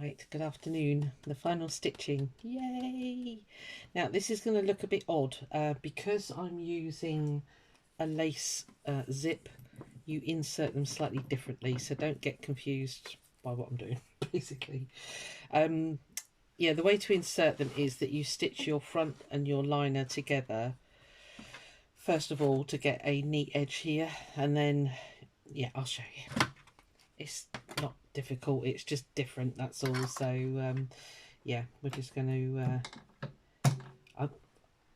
Right, good afternoon. The final stitching. Yay! Now this is going to look a bit odd because I'm using a lace zip. You insert them slightly differently, so don't get confused by what I'm doing, basically. Yeah, the way to insert them is that you stitch your front and your liner together, first of all, to get a neat edge here, and then, yeah, I'll show you. It's not difficult, it's just different, that's all. So yeah, we're just going to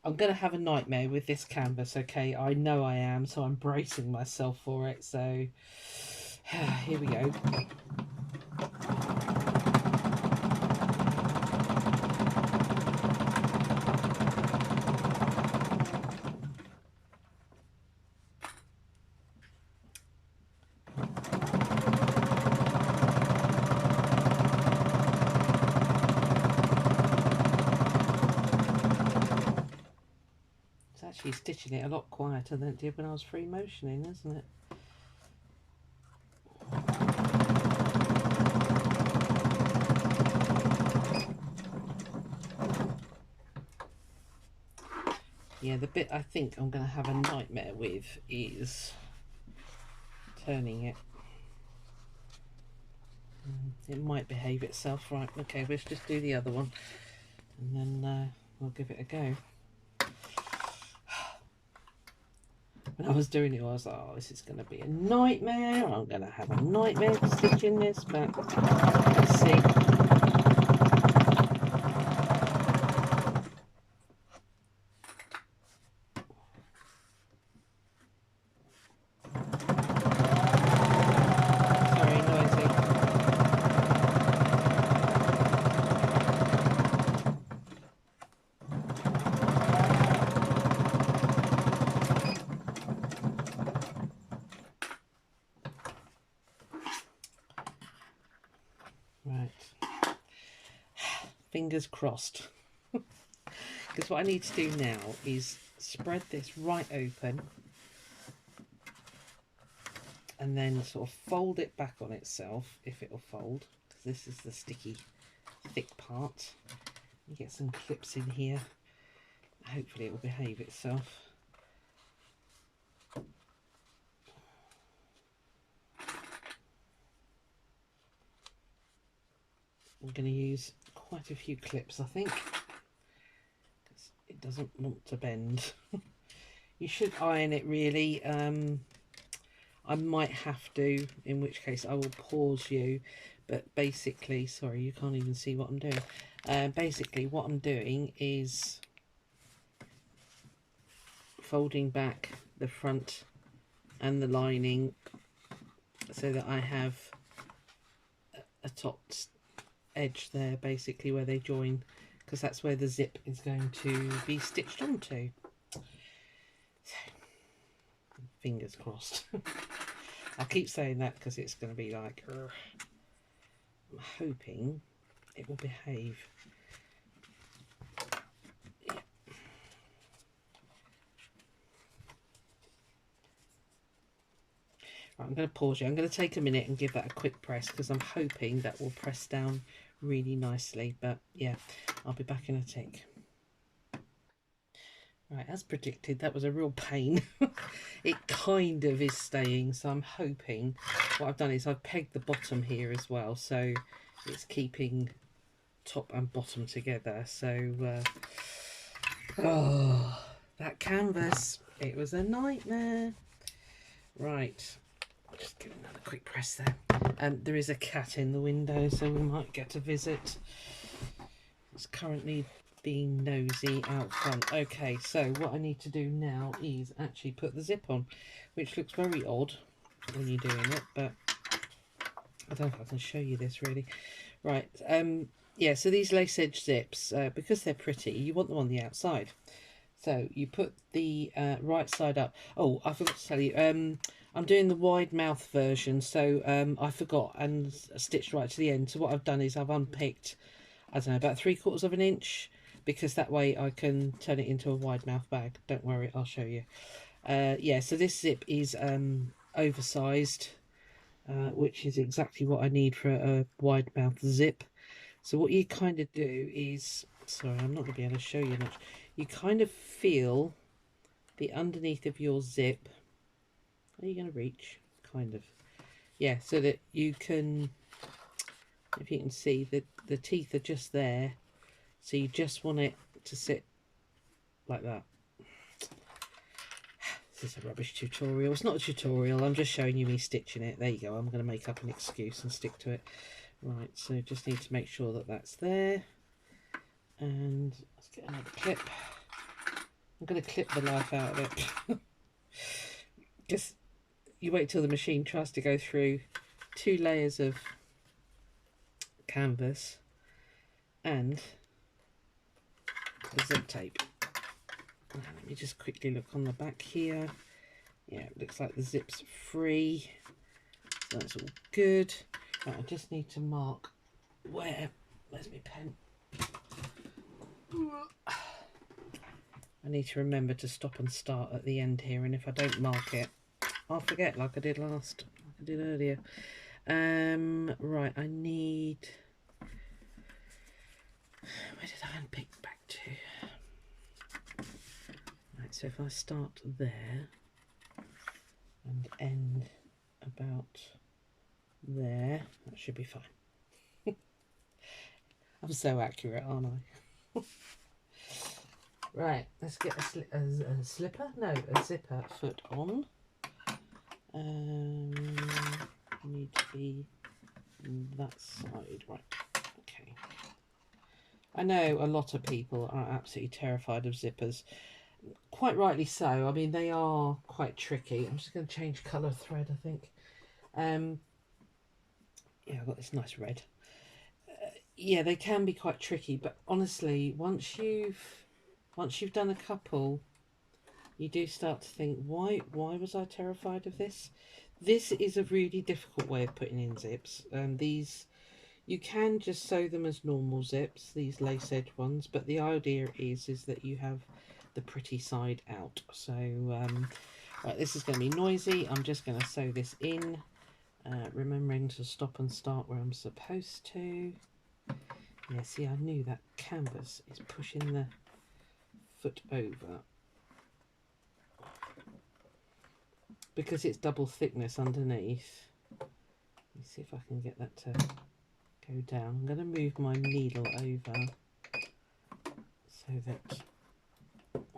I'm going to have a nightmare with this canvas, okay? I know I am, so I'm bracing myself for it. So here we go. It's actually stitching it a lot quieter than it did when I was free motioning, isn't it? Yeah, the bit I think I'm going to have a nightmare with is turning it. It might behave itself. Right, okay, let's just do the other one and then we'll give it a go. When I was doing it, I was like, oh, this is going to be a nightmare. I'm going to have a nightmare stitching this, but let's see. Right, fingers crossed. Because what I need to do now is spread this right open and then sort of fold it back on itself, if it'll fold, because this is the sticky thick part. You get some clips in here, hopefully it will behave itself. I'm going to use quite a few clips, I think, because it doesn't want to bend. You should iron it really. I might have to, in which case I will pause you, but basically, sorry, you can't even see what I'm doing. Basically what I'm doing is folding back the front and the lining so that I have a top edge there, basically where they join, because that's where the zip is going to be stitched onto. So, fingers crossed. I keep saying that because it's going to be like, I'm hoping it will behave. Yeah. Right, I'm going to pause you. I'm going to take a minute and give that a quick press because I'm hoping that will press down really nicely. But yeah, I'll be back in a tick. Right, as predicted, that was a real pain. It kind of is staying, so I'm hoping what I've done is I've pegged the bottom here as well, so it's keeping top and bottom together. So oh, that canvas, it was a nightmare. Right, I'll just give another quick press there. There is a cat in the window, so we might get a visit. It's currently being nosy out front. Okay, so what I need to do now is actually put the zip on, which looks very odd when you're doing it, but I don't know if I can show you this really. Right, yeah, so these lace edge zips, because they're pretty, you want them on the outside. So you put the right side up. Oh, I forgot to tell you, I'm doing the wide mouth version, so I forgot and stitched right to the end. So what I've done is I've unpicked, I don't know, about 3/4 of an inch, because that way I can turn it into a wide mouth bag. Don't worry, I'll show you. Yeah, so this zip is oversized, which is exactly what I need for a wide mouth zip. So what you kind of do is, sorry, I'm not going to be able to show you much. You kind of feel the underneath of your zip. Are you going to reach? Kind of. Yeah, so that you can, if you can see, the teeth are just there. So you just want it to sit like that. This is a rubbish tutorial. It's not a tutorial. I'm just showing you me stitching it. There you go. I'm going to make up an excuse and stick to it. Right, so just need to make sure that that's there. And let's get another clip. I'm going to clip the life out of it. Just you wait till the machine tries to go through 2 layers of canvas and the zip tape. Now, let me just quickly look on the back here. Yeah, it looks like the zip's free. So that's all good. Right, I just need to mark where's my pen? I need to remember to stop and start at the end here, and if I don't mark it, I'll forget like I did earlier. Right, I need, where did I unpick back to? Right, so if I start there and end about there, that should be fine. I'm so accurate, aren't I? Right, let's get a slipper, no, a zipper foot on. Need to be that side, right? Okay. I know a lot of people are absolutely terrified of zippers, quite rightly so. I mean, they are quite tricky. I'm just going to change colour thread, I think. Yeah, I've got this nice red. Yeah, they can be quite tricky, but honestly, once you've done a couple, you do start to think, why was I terrified of this? This is a really difficult way of putting in zips. These, you can just sew them as normal zips, these lace edge ones, but the idea is that you have the pretty side out. So right, this is going to be noisy. I'm just going to sew this in, remembering to stop and start where I'm supposed to. Yeah, see, I knew that canvas is pushing the foot over because it's double thickness underneath. Let's see if I can get that to go down. I'm going to move my needle over so that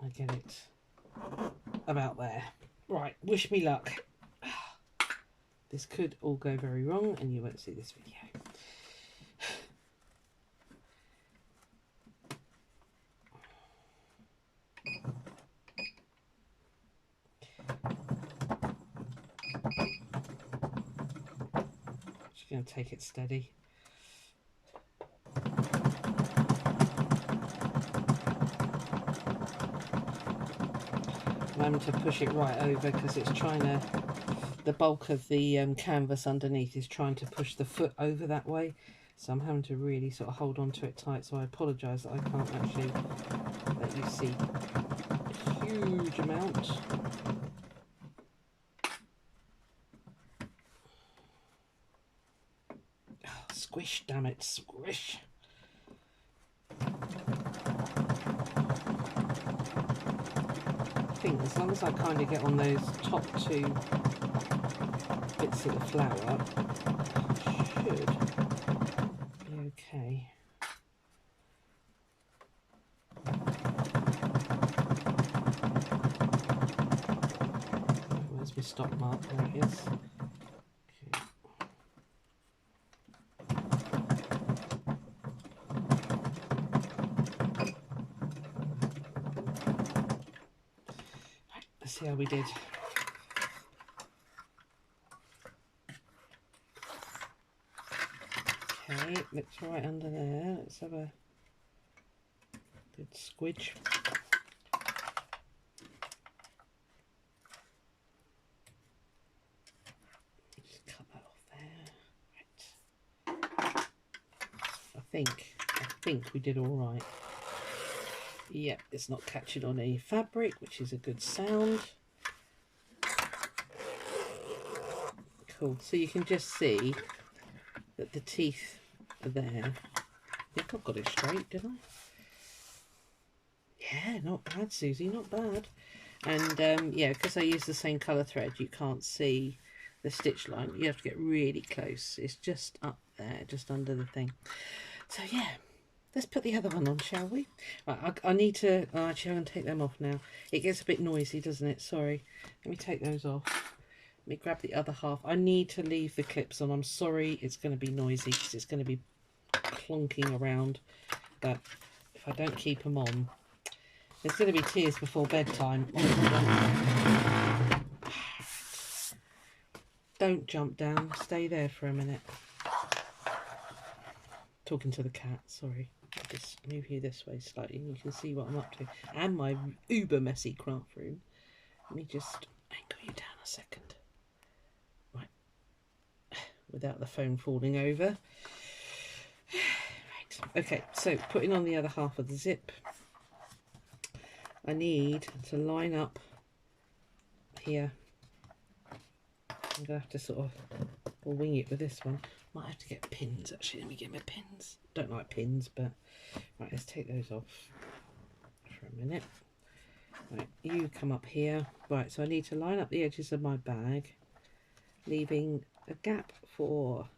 I get it about there. Right, wish me luck. This could all go very wrong and you won't see this video. Just going to take it steady. I'm having to push it right over because it's trying to, the bulk of the canvas underneath is trying to push the foot over that way. So I'm having to really sort of hold on to it tight. So I apologise that I can't actually let you see a huge amount. Oh, squish, damn it, squish. I think as long as I kind of get on those top 2 bits of the flower, it should be okay. Where's my stop mark? There it is. Okay. Right, let's see how we did. Okay, looks right under there. Let's have a good squidge. Just cut that off there. Right. I think we did all right. Yep, it's not catching on any fabric, which is a good sound. Cool. So you can just see that the teeth are there. think I've got it straight, did I? Yeah, not bad, Susie, not bad. And yeah, because I use the same colour thread, you can't see the stitch line. You have to get really close. It's just up there, just under the thing. So yeah, let's put the other one on, shall we? Right, I need to, actually I'm going to take them off now. It gets a bit noisy, doesn't it? Sorry. Let me take those off. Let me grab the other half. I need to leave the clips on. I'm sorry it's going to be noisy because it's going to be clonking around. But if I don't keep them on, there's going to be tears before bedtime. Don't jump down. Stay there for a minute. Talking to the cat, sorry. I'll just move you this way slightly and you can see what I'm up to. And my uber messy craft room. Let me just angle you down a second. Right. Without the phone falling over. Right. Okay, so putting on the other half of the zip. I need to line up here. I'm going to have to sort of wing it with this one. Might have to get pins actually. Let me get my pins. Don't like pins, but right, let's take those off for a minute. Right, you come up here. Right, so I need to line up the edges of my bag, leaving a gap for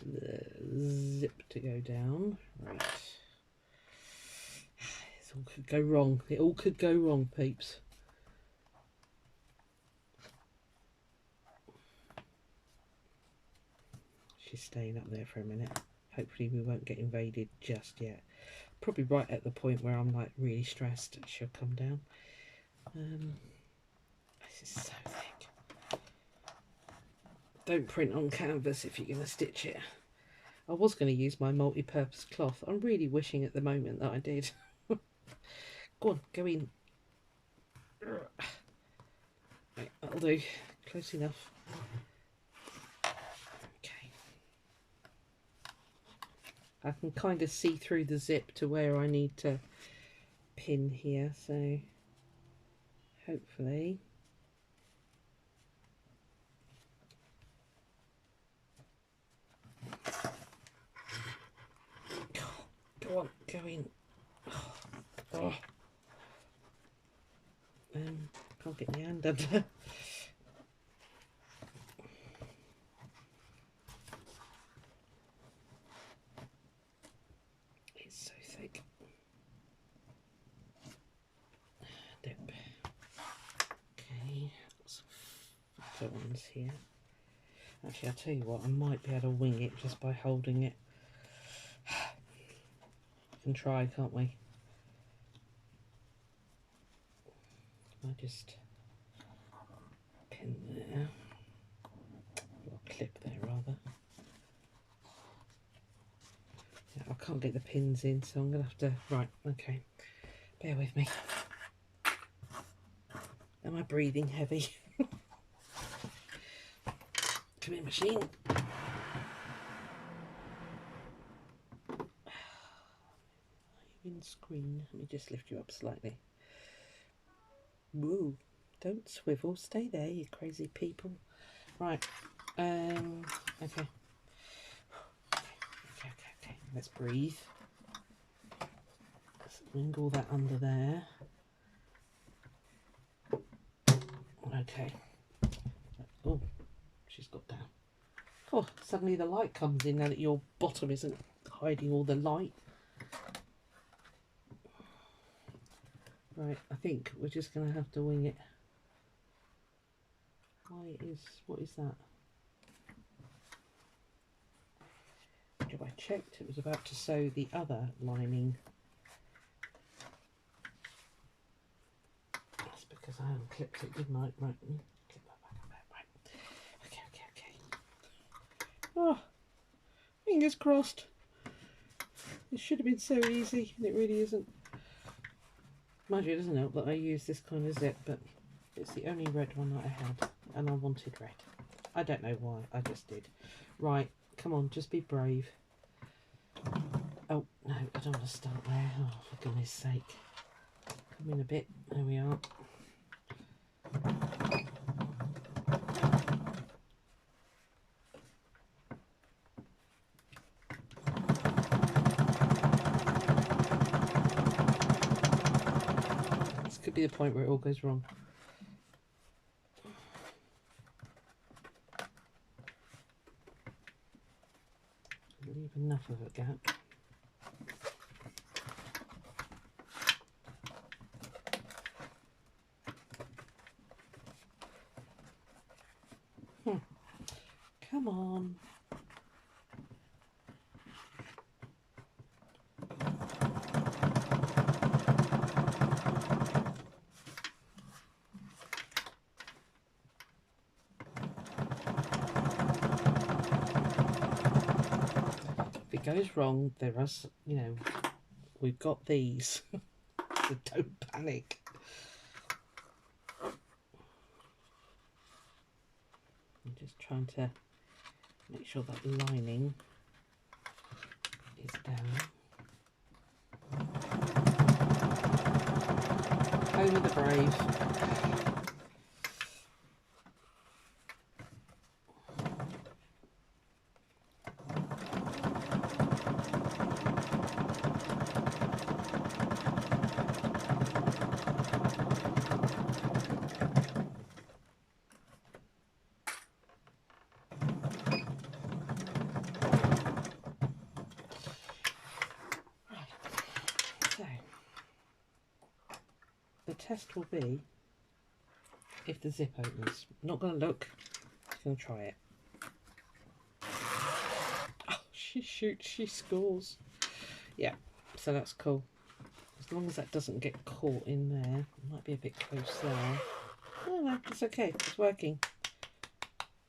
the zip to go down. Right. This all could go wrong. It all could go wrong, peeps. She's staying up there for a minute. Hopefully we won't get invaded just yet. Probably right at the point where I'm like really stressed, she'll come down. This is so thick. Don't print on canvas if you're going to stitch it. I was going to use my multi-purpose cloth. I'm really wishing at the moment that I did. Go on, go in. Right, that'll do. Close enough. I can kind of see through the zip to where I need to pin here, so hopefully go on, go in. Oh. Can't get my hand under. Ones here. Actually, I'll tell you what, I might be able to wing it just by holding it. We can try, can't we? I just pin there, or clip there rather. Yeah, I can't get the pins in, so I'm gonna have to. Right, okay. Bear with me. Am I breathing heavy? Come here, machine. In screen. Let me just lift you up slightly. Whoa! Don't swivel. Stay there, you crazy people. Right. Okay. Okay. Let's breathe. Let's wiggle that under there. Okay. Oh. She's got down. Oh, suddenly the light comes in now that your bottom isn't hiding all the light. Right, I think we're just going to have to wing it. What is that? I checked, it was about to sew the other lining. That's because I unclipped it, didn't I? Right. Oh, fingers crossed. It should have been so easy, and it really isn't. Mind you, it doesn't help that I use this kind of zip, but it's the only red one that I had, and I wanted red. I don't know why, I just did. Right, come on, just be brave. Oh, no, I don't want to start there. Oh, for goodness sake. Come in a bit. There we are. could be the point where it all goes wrong. Leave enough of a gap. Come on. If it goes wrong, there are, you know, we've got these. So don't panic. I'm just trying to make sure that lining is down. Home of the brave. The test will be if the zip opens. I'm not going to look, I'm going to try it. Oh, she shoots, she scores. Yeah, so that's cool. As long as that doesn't get caught in there. It might be a bit close there. Oh no, it's okay, it's working.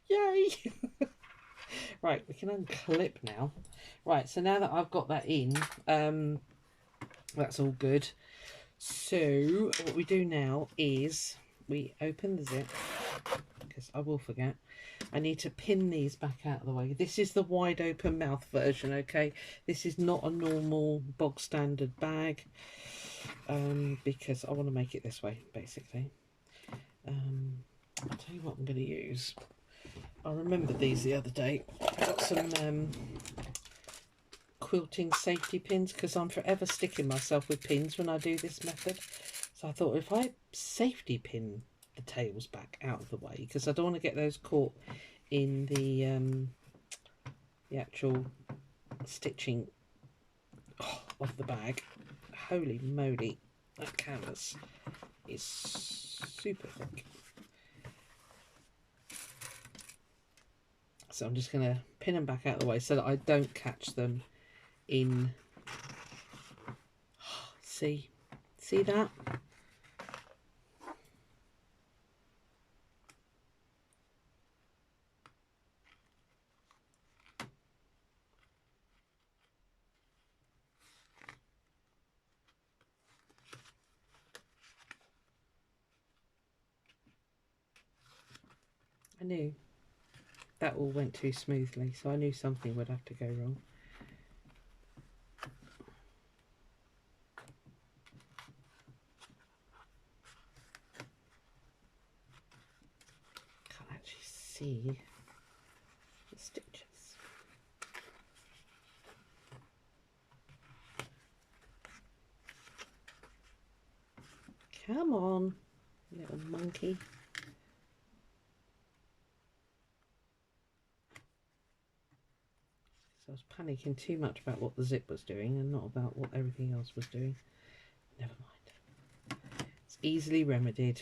Yay! Right, we can unclip now. Right, so now that I've got that in, that's all good. So what we do now is we open the zip, because I will forget. I need to pin these back out of the way. This is the wide open mouth version, okay? This is not a normal bog standard bag, because I want to make it this way, basically. I'll tell you what I'm going to use. I remembered these the other day. I got some quilting safety pins, because I'm forever sticking myself with pins when I do this method. So I thought if I safety pin the tails back out of the way, because I don't want to get those caught in the actual stitching of the bag. Holy moly, that canvas is super thick. So I'm just going to pin them back out of the way so that I don't catch them in. See that? I knew that all went too smoothly, so I knew something would have to go wrong. Can't actually see the stitches. Come on, little monkey. So I was panicking too much about what the zip was doing and not about what everything else was doing. Never mind. It's easily remedied.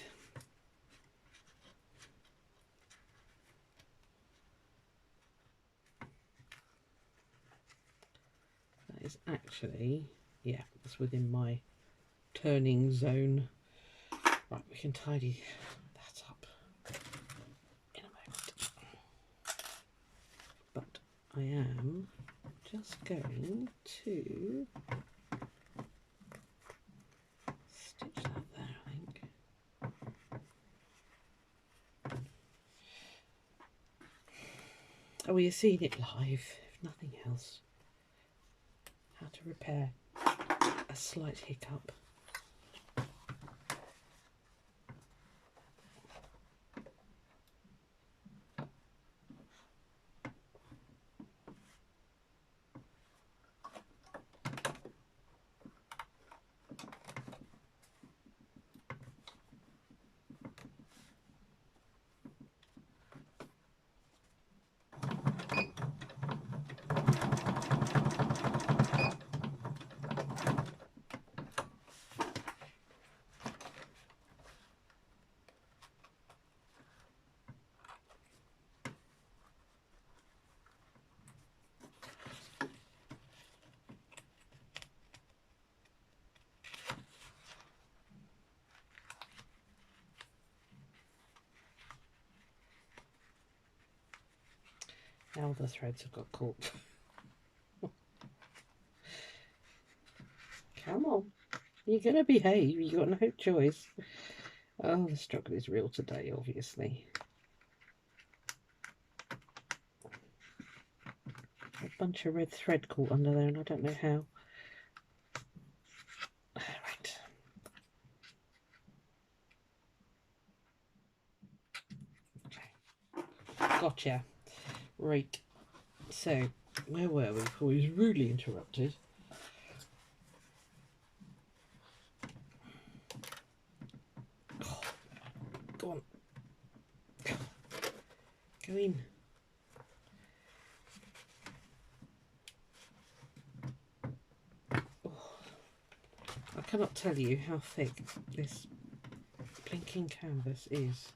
That is actually, yeah, it's within my turning zone. Right, we can tidy that up in a moment. But I am just going to stitch that there, I think. Oh, well, you're seeing it live, if nothing else. How to repair a slight hiccup. Now the threads have got caught. Come on, you're going to behave. You've got no choice. Oh, the struggle is real today, obviously. A bunch of red thread caught under there, and I don't know how. Right. Okay. Gotcha. Right. So, where were we before we was rudely interrupted? Oh, go on. Go in. Oh, I cannot tell you how thick this blinking canvas is.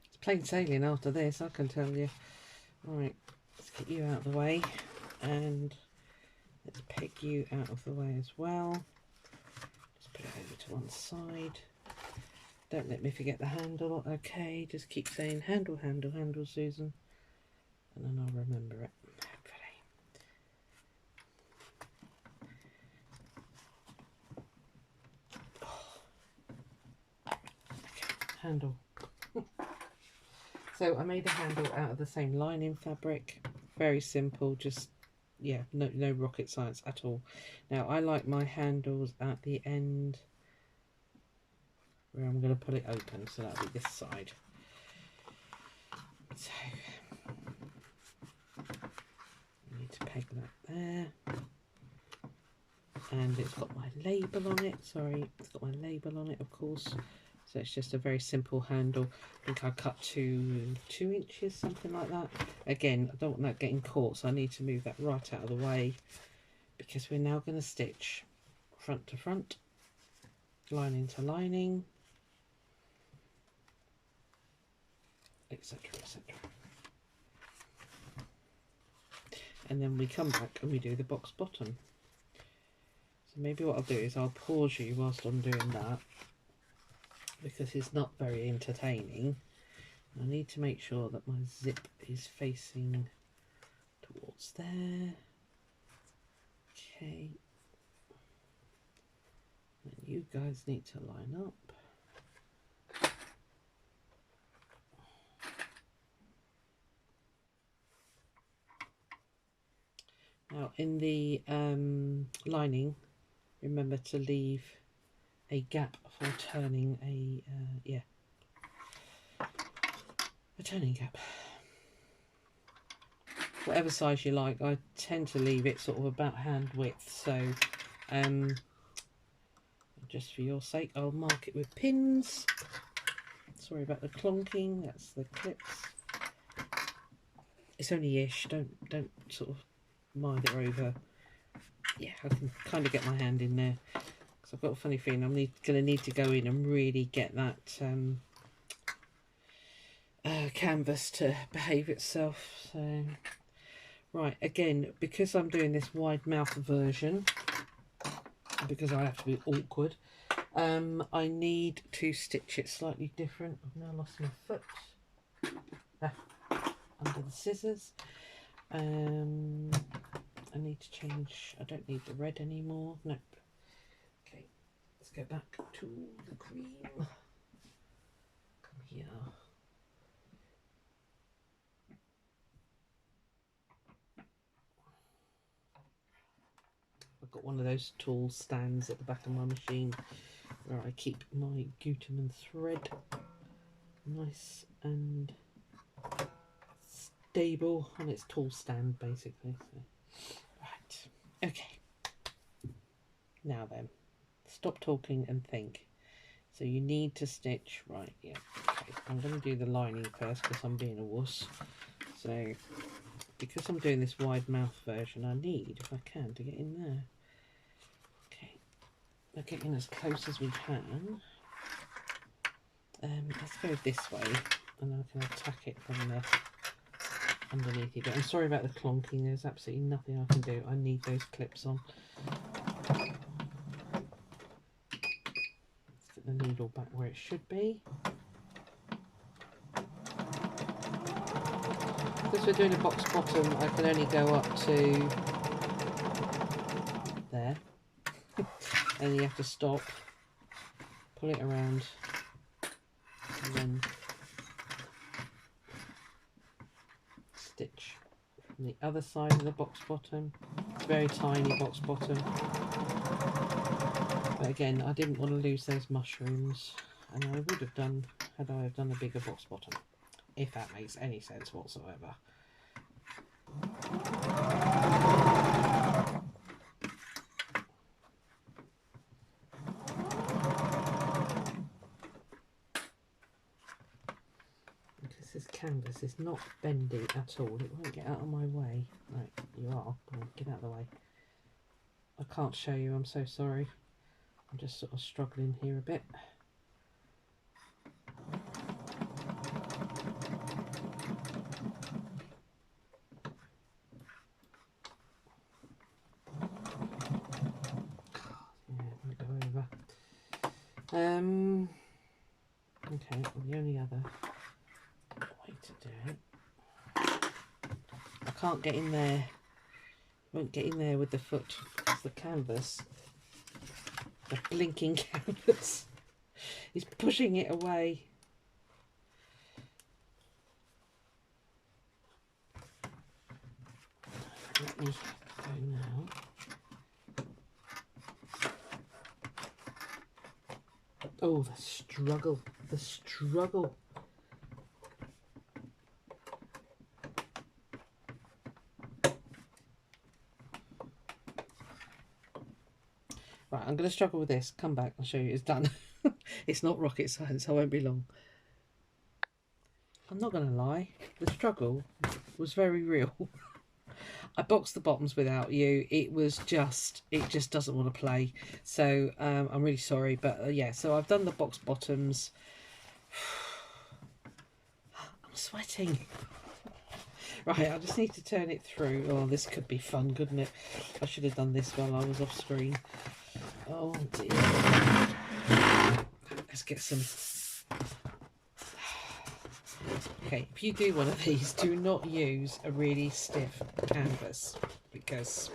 It's plain sailing after this, I can tell you. Right, let's get you out of the way, and let's pick you out of the way as well. Just put it over to one side. Don't let me forget the handle. Okay, just keep saying handle, handle, handle, Susan, and then I'll remember it, hopefully. Okay, handle. So I made a handle out of the same lining fabric. Very simple, just, yeah, no rocket science at all. Now I like my handles at the end where I'm going to put it open, so that'll be this side. So I need to peg that there. And it's got my label on it. Sorry, it's got my label on it, of course. So it's just a very simple handle. I think I cut to 2 inches, something like that. Again, I don't want that getting caught, so I need to move that right out of the way, because we're now going to stitch front to front, lining to lining, etc, etc. And then we come back and we do the box bottom. So maybe what I'll do is I'll pause you whilst I'm doing that, because it's not very entertaining. I need to make sure that my zip is facing towards there. Okay. And you guys need to line up. Now in the lining, remember to leave a gap for turning a turning gap. Whatever size you like. I tend to leave it sort of about hand width, so just for your sake I'll mark it with pins. Sorry about the clonking, that's the clips. It's only ish, don't sort of mind it over. Yeah, I can kind of get my hand in there, because I've got a funny feeling I'm going to need to go in and really get that canvas to behave itself. So right, again, because I'm doing this wide mouth version, because I have to be awkward, I need to stitch it slightly different. I've now lost my foot under the scissors. I need to change. I don't need the red anymore. Nope. Okay, let's go back to the cream. Come here. I've got one of those tool stands at the back of my machine where I keep my Gutermann thread nice and stable on its tool stand, basically. So, right, okay. Now then, stop talking and think. So you need to stitch, right, yeah, okay. I'm going to do the lining first because I'm being a wuss. So, because I'm doing this wide mouth version, I need, if I can, to get in there. Okay, we're getting as close as we can. Let's go this way, and then I can attack it from the underneath it. I'm sorry about the clonking, there's absolutely nothing I can do. I need those clips on. Let's get the the needle back where it should be. Because we're doing a box bottom, I can only go up to there. And you have to stop, pull it around, and then stitch from the other side of the box bottom. It's a very tiny box bottom. But again, I didn't want to lose those mushrooms, and I would have done had I have done a bigger box bottom, if that makes any sense whatsoever. Because this canvas is not bendy at all, it won't get out of my way. Right, you are. Well, get out of the way. I can't show you, I'm so sorry. I'm just sort of struggling here a bit. Okay, well, the only other way to do it, I can't get in there, won't get in there with the foot, because the canvas, the blinking canvas, is pushing it away. Let me go now. Oh, the struggle, the struggle. Right, I'm going to struggle with this. Come back, I'll show you. It's done. It's not rocket science, I won't be long. I'm not going to lie, the struggle was very real. I boxed the bottoms without you. It just doesn't want to play. So I'm really sorry, but yeah, so I've done the box bottoms. I'm sweating. Right, I just need to turn it through. Oh, this could be fun, couldn't it? I should have done this while I was off screen. Oh dear. Let's get some. Okay, if you do one of these, do not use a really stiff canvas, because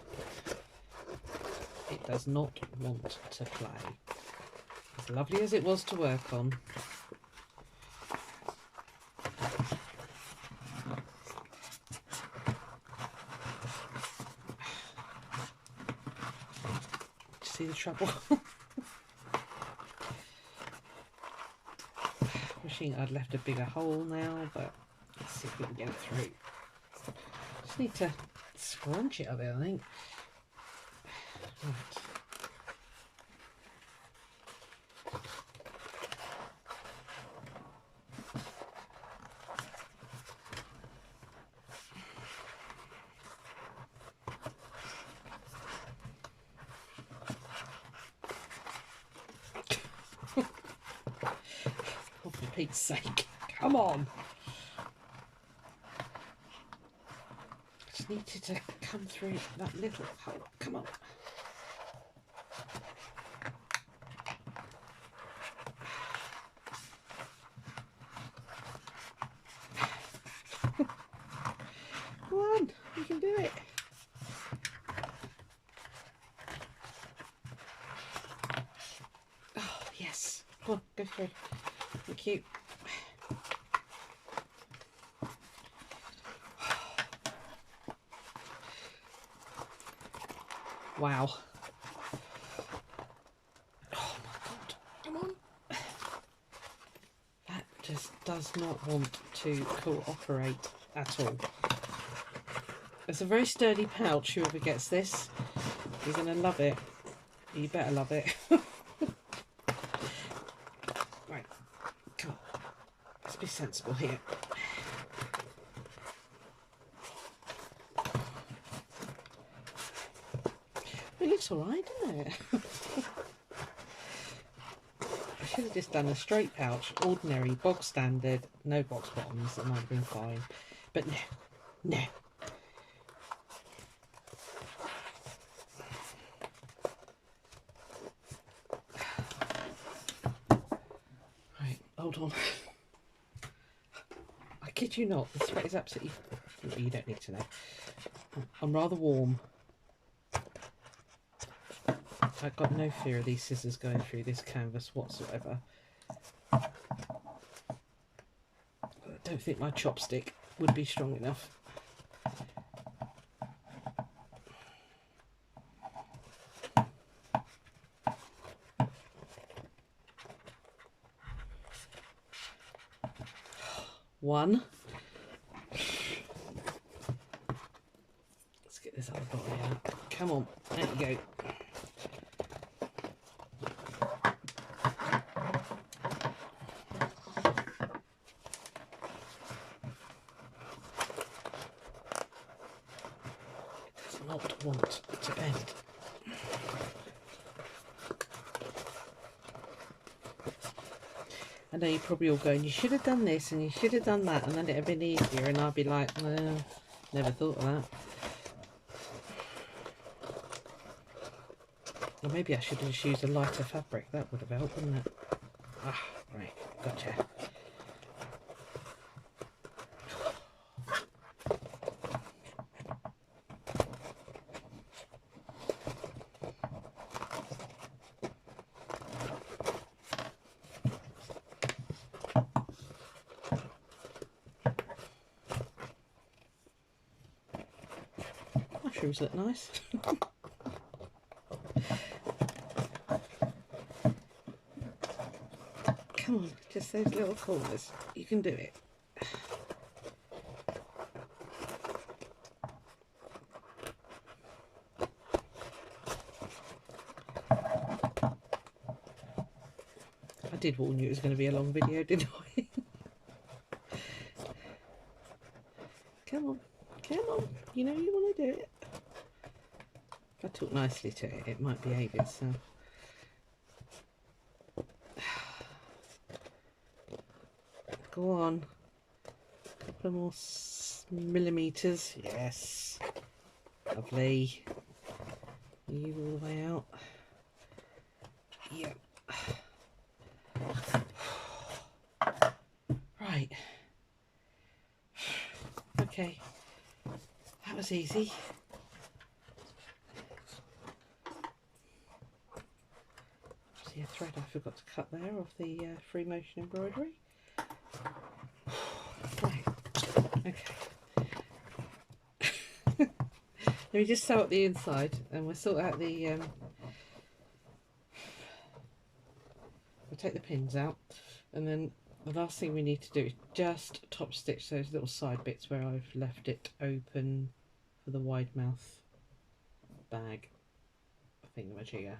it does not want to play. As lovely as it was to work on. See the trouble? Wishing I'd left a bigger hole now, but let's see if we can get it through. Just need to scrunch it a bit, I think. Right. Oh, for Pete's sake, come on! I just needed to come through that little hole. Come on. Come on, you can do it. Oh, yes. Come on, go through. Thank you. Wow. Oh my God. Come on. That just does not want to cooperate at all. It's a very sturdy pouch, whoever gets this. You're going to love it. You better love it. Right. Come on. Let's be sensible here. It looks alright, doesn't it? I should have just done a straight pouch, ordinary, bog standard, no box bottoms, that might have been fine. But no, no. hold on. I kid you not, the sweat is absolutely... You don't need to know. I'm rather warm. I've got no fear of these scissors going through this canvas whatsoever. I don't think my chopstick would be strong enough. One. Let's get this other bottle out. Come on, there you go. It does not want to bend. I know you're probably all going, you should have done this and you should have done that, and then it'd have been easier, and I'd be like, well, never thought of that. Or maybe I should have just used a lighter fabric. That would have helped, wouldn't it? Ah, right, gotcha. Mushrooms look nice. Come on, just those little corners. You can do it. I did warn you it was going to be a long video, didn't I? Come on, come on. You know you want to do it. If I talk nicely to it, it might behave itself. Go on. A couple more millimetres. Yes. Lovely. You all the way out. Yep. Right. Okay. That was easy. See a thread I forgot to cut there off the free motion embroidery. Right. Okay. Let me just sew up the inside, and we'll sort out the we'll take the pins out, and then the last thing we need to do is just top stitch those little side bits where I've left it open for the wide mouth bag thingamajigger.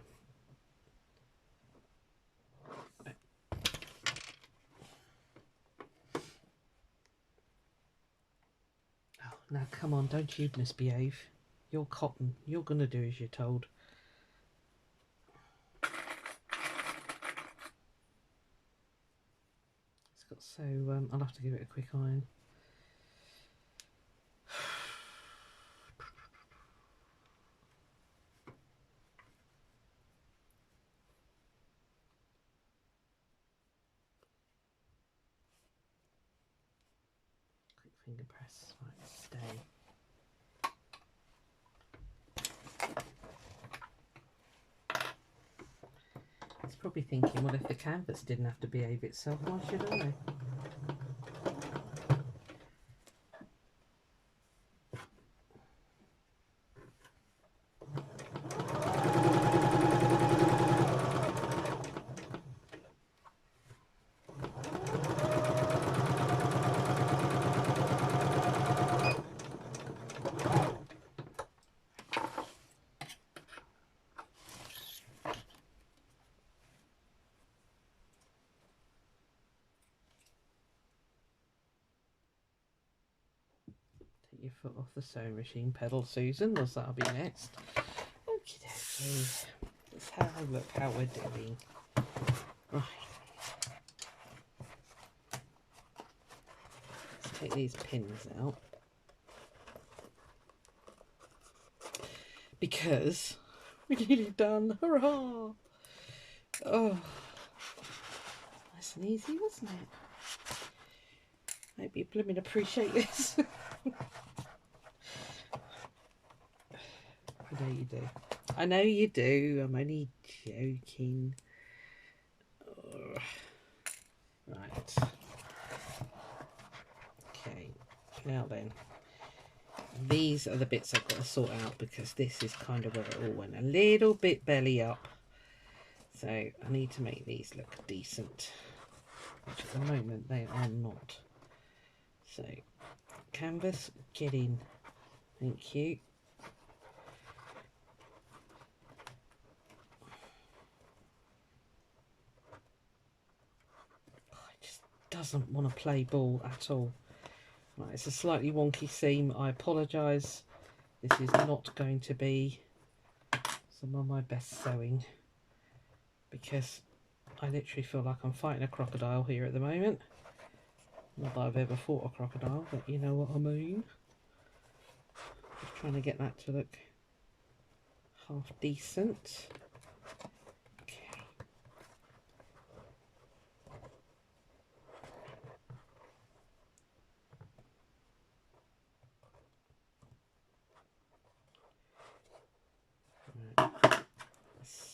Oh, now come on, don't you misbehave. You're cotton. You're going to do as you're told. It's got so... I'll have to give it a quick iron. Quick finger press. Right, stay. It's probably thinking, well, if the canvas didn't have to behave itself, why should I? Take your foot off the sewing machine pedal, Susan, or that'll be next. Okie dokie. Let's have a look how we're doing. Right. Let's take these pins out. Because we're nearly done. Hurrah! Oh. nice and easy, wasn't it? Hope you blooming appreciate this. I know you do. I know you do. I'm only joking. Oh. Right. Okay. Now then. These are the bits I've got to sort out because this is kind of where it all went a little bit belly up. So I need to make these look decent, which at the moment they are not. So canvas, get in. Thank you. It just doesn't want to play ball at all. Right, it's a slightly wonky seam. I apologise. This is not going to be some of my best sewing because I literally feel like I'm fighting a crocodile here at the moment. Not that I've ever fought a crocodile, but you know what I mean. Just trying to get that to look half decent. Okay.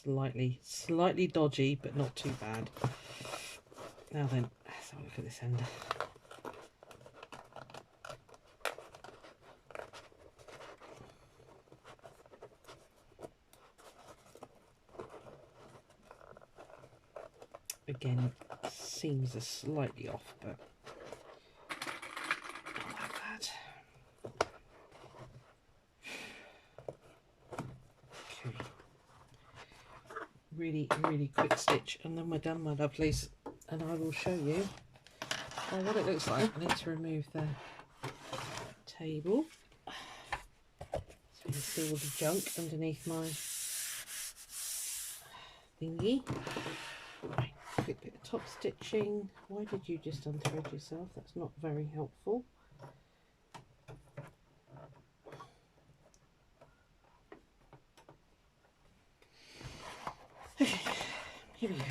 Right. Slightly dodgy, but not too bad. Now then, let's have a look at this end. Again, seams are slightly off, but not that bad. Okay. Really quick stitch, and then we're done, my lovelies, and I will show you what it looks like. I need to remove the table so you can see all the junk underneath my thingy. Right, quick bit of top stitching. Why did you just unthread yourself? That's not very helpful. Okay, here we go.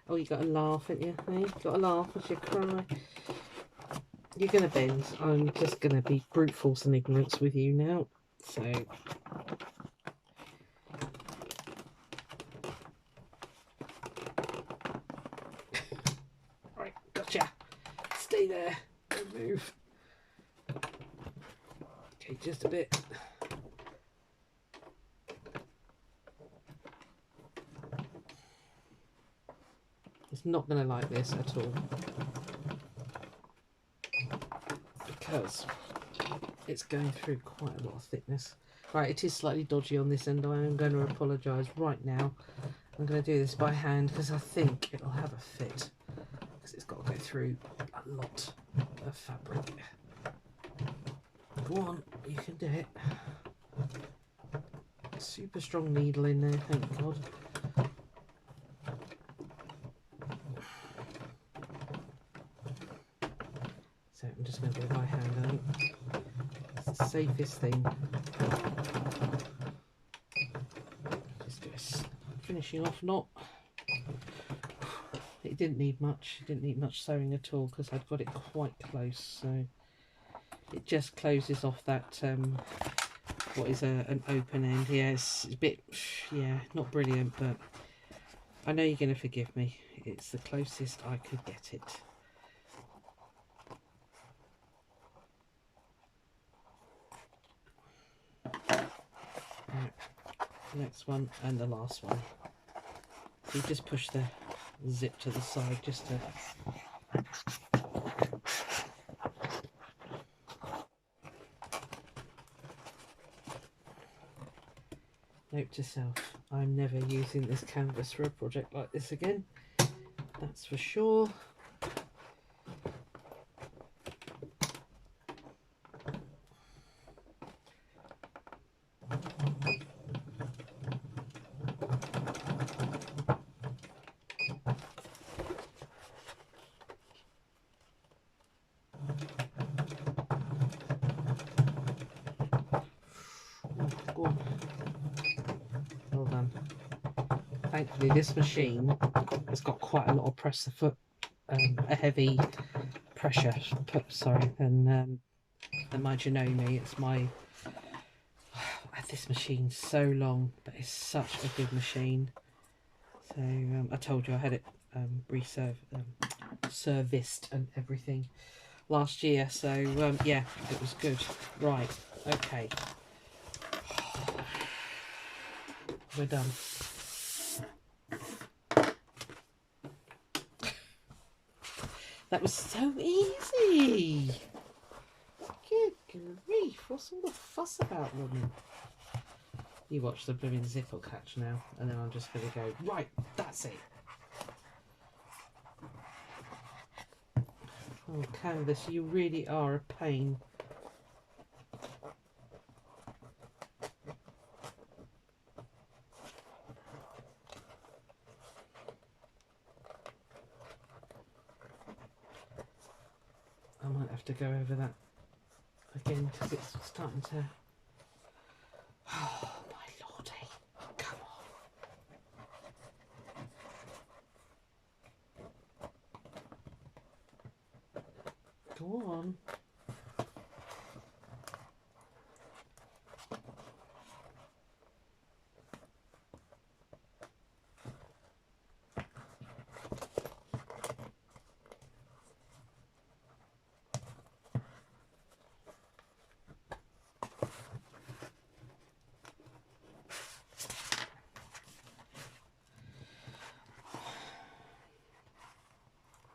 Oh, you got to laugh, haven't you? Hey? You got to laugh as you cry. You're going to bend. I'm just going to be brute force and ignorance with you now. So, right, gotcha. Stay there. Don't move. Okay, just a bit. It's not going to like this at all because it's going through quite a lot of thickness. Right, it is slightly dodgy on this end. I am going to apologise right now. I'm going to do this by hand because I think it'll have a fit because it's got to go through a lot of fabric. Go on, you can do it. Super strong needle in there, thank God. So I'm just going to do it by hand, I think. It's the safest thing. Just do a finishing off knot. It didn't need much. It didn't need much sewing at all because I'd got it quite close. So it just closes off that what is an open end. Yeah, it's a bit, yeah, not brilliant, but I know you're going to forgive me. It's the closest I could get it. Right, next one and the last one. So you just push the zip to the side just to note to self, I'm never using this canvas for a project like this again, that's for sure. Oh, go on. Thankfully this machine has got quite a lot of pressure foot, a heavy pressure sorry, than my Janome. It's my, I've had this machine so long, but it's such a good machine. So I told you I had it serviced and everything last year, so yeah, it was good. Right, okay, we're done. That was so easy. Good grief, what's all the fuss about, woman? You watch the blooming zipper catch now, and then I'm just going to go, right, that's it. Oh, canvas, you really are a pain. I might have to go over that again because it's starting to... Oh, my lordy. Come on. Go on.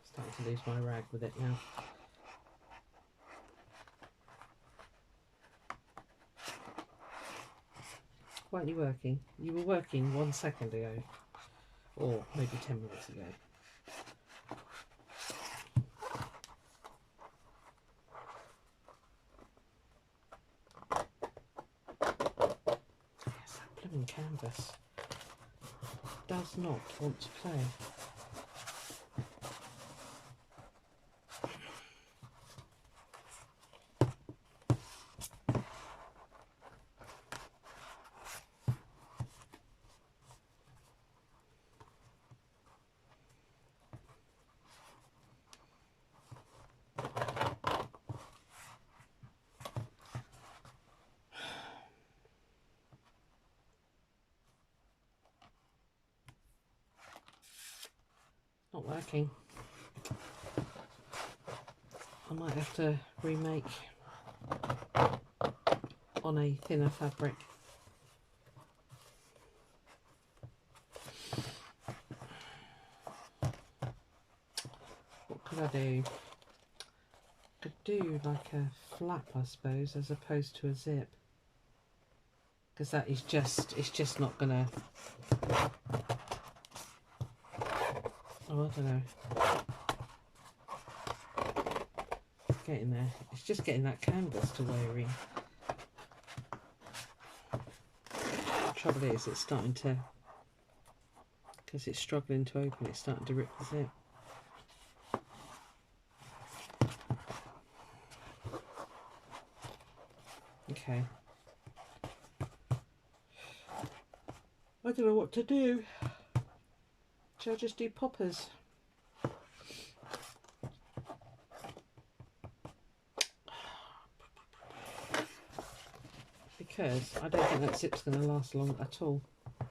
Starting to lose my rag with it now. Why aren't you working? You were working 1 second ago, or maybe 10 minutes ago. Yes, that blooming canvas does not want to play. Not working. I might have to remake on a thinner fabric. What could I do? Could do like a flap, I suppose, as opposed to a zip, because that is just, it's just not gonna, oh, I don't know, getting there. It's just getting that canvas to wear in. The trouble is, it's starting to, because it's struggling to open, it's starting to rip the zip. Okay. I don't know what to do. Shall I just do poppers? Because I don't think that zip's going to last long at all. I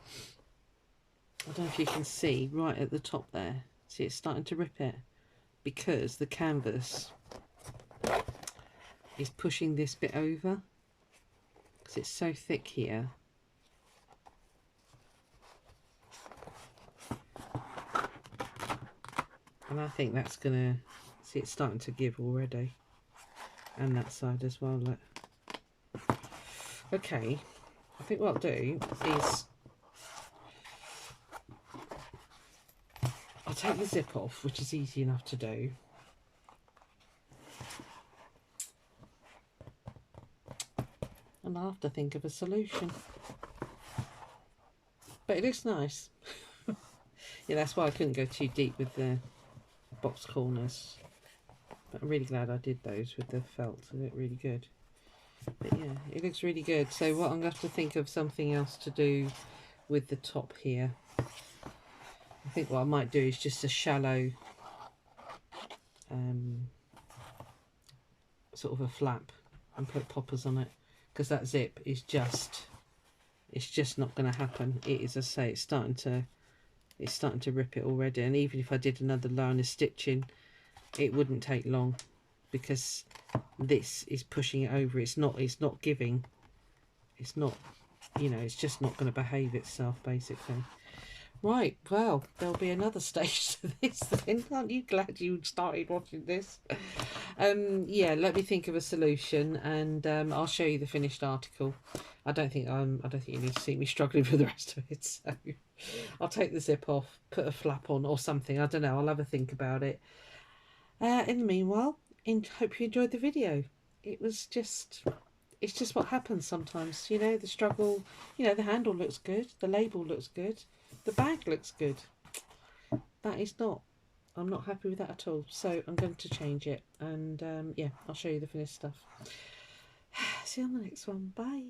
don't know if you can see right at the top there. See, it's starting to rip it because the canvas is pushing this bit over because it's so thick here. And I think that's gonna, see, it's starting to give already, and that side as well, look. Okay, I think what I'll do is I'll take the zip off, which is easy enough to do. And I'll have to think of a solution. But it looks nice. Yeah, that's why I couldn't go too deep with the box corners. But I'm really glad I did those with the felt. They look really good. But yeah, it looks really good. So what I'm going to have to think of something else to do with the top here. I think what I might do is just a shallow sort of a flap and put poppers on it, because that zip is just, it's just not going to happen. It is, as I say, it's starting to rip it already, and even if I did another line of stitching, it wouldn't take long, because this is pushing it over. It's not giving, it's not, you know, it's just not going to behave itself, basically. Right, well, there'll be another stage to this then. Aren't you glad you started watching this? Yeah, let me think of a solution, and I'll show you the finished article. I don't think you need to see me struggling for the rest of it, so I'll take the zip off, put a flap on or something. I don't know, I'll have a think about it. In the meanwhile, hope you enjoyed the video. It's just what happens sometimes, you know, the struggle. You know, the handle looks good, the label looks good, the bag looks good. That is not, I'm not happy with that at all, so I'm going to change it, and yeah, I'll show you the finished stuff. See you on the next one. Bye.